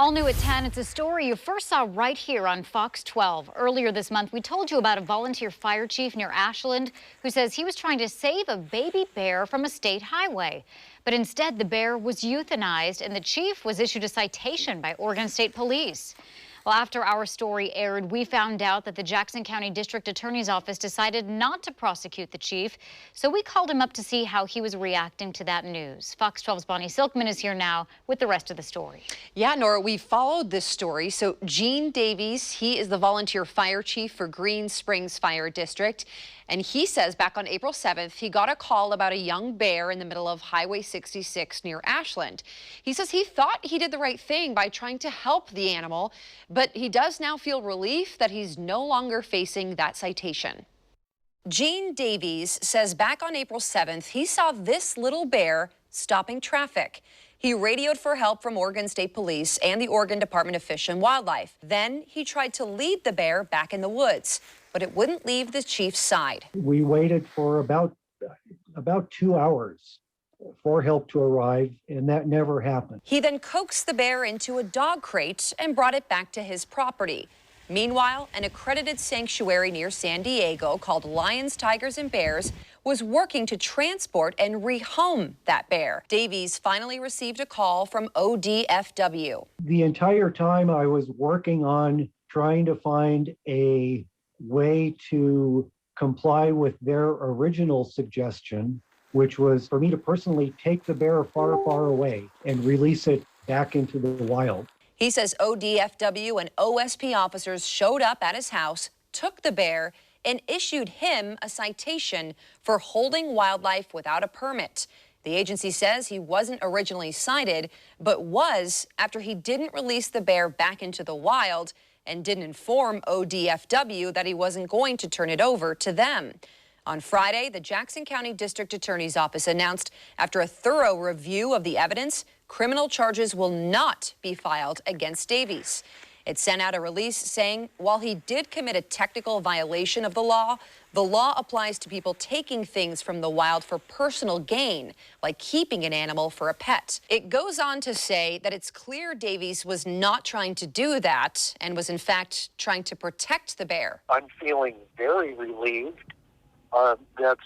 All new at 10, it's a story you first saw right here on Fox 12. Earlier this month, we told you about a volunteer fire chief near Ashland who says he was trying to save a baby bear from a state highway. But instead, the bear was euthanized, and the chief was issued a citation by Oregon State Police. Well, after our story aired, we found out that the Jackson County District Attorney's Office decided not to prosecute the chief, so we called him up to see how he was reacting to that news. Fox 12's Bonnie Silkman is here now with the rest of the story. Yeah, Nora, we followed this story. So Gene Davies, he is the volunteer fire chief for Green Springs Fire District. And he says back on April 7th, he got a call about a young bear in the middle of Highway 66 near Ashland. He says he thought he did the right thing by trying to help the animal, but he does now feel relief that he's no longer facing that citation. Gene Davies says back on April 7th, he saw this little bear stopping traffic. He radioed for help from Oregon State Police and the Oregon Department of Fish and Wildlife. Then he tried to lead the bear back in the woods, but it wouldn't leave the chief's side. We waited for about 2 hours for help to arrive, and that never happened. He then coaxed the bear into a dog crate and brought it back to his property. Meanwhile, an accredited sanctuary near San Diego called Lions, Tigers, and Bears was working to transport and rehome that bear. Davies finally received a call from ODFW. The entire time I was working on trying to find a way to comply with their original suggestion, which was for me to personally take the bear far, far away and release it back into the wild. He says ODFW and OSP officers showed up at his house, took the bear, and issued him a citation for holding wildlife without a permit. The agency says he wasn't originally cited, but was after he didn't release the bear back into the wild and didn't inform ODFW that he wasn't going to turn it over to them. On Friday, the Jackson County District Attorney's Office announced after a thorough review of the evidence, criminal charges will not be filed against Davies. It sent out a release saying while he did commit a technical violation of the law applies to people taking things from the wild for personal gain, like keeping an animal for a pet. It goes on to say that it's clear Davies was not trying to do that and was in fact trying to protect the bear. I'm feeling very relieved. That's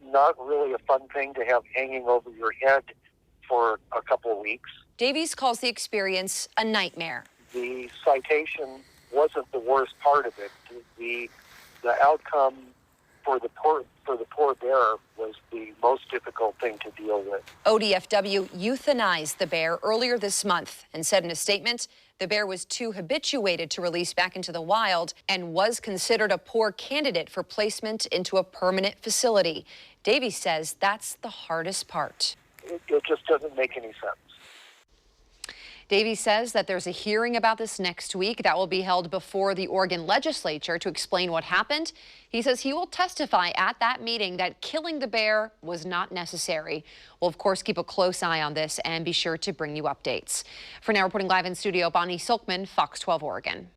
not really a fun thing to have hanging over your head for a couple of weeks. Davies calls the experience a nightmare. The citation wasn't the worst part of it. The outcome for the poor bear was the most difficult thing to deal with. ODFW euthanized the bear earlier this month and said in a statement the bear was too habituated to release back into the wild and was considered a poor candidate for placement into a permanent facility. Davies says that's the hardest part. It just doesn't make any sense. Davies says that there's a hearing about this next week that will be held before the Oregon legislature to explain what happened. He says he will testify at that meeting that killing the bear was not necessary. We'll, of course, keep a close eye on this and be sure to bring you updates. For now, reporting live in studio, Bonnie Silkman, Fox 12 Oregon.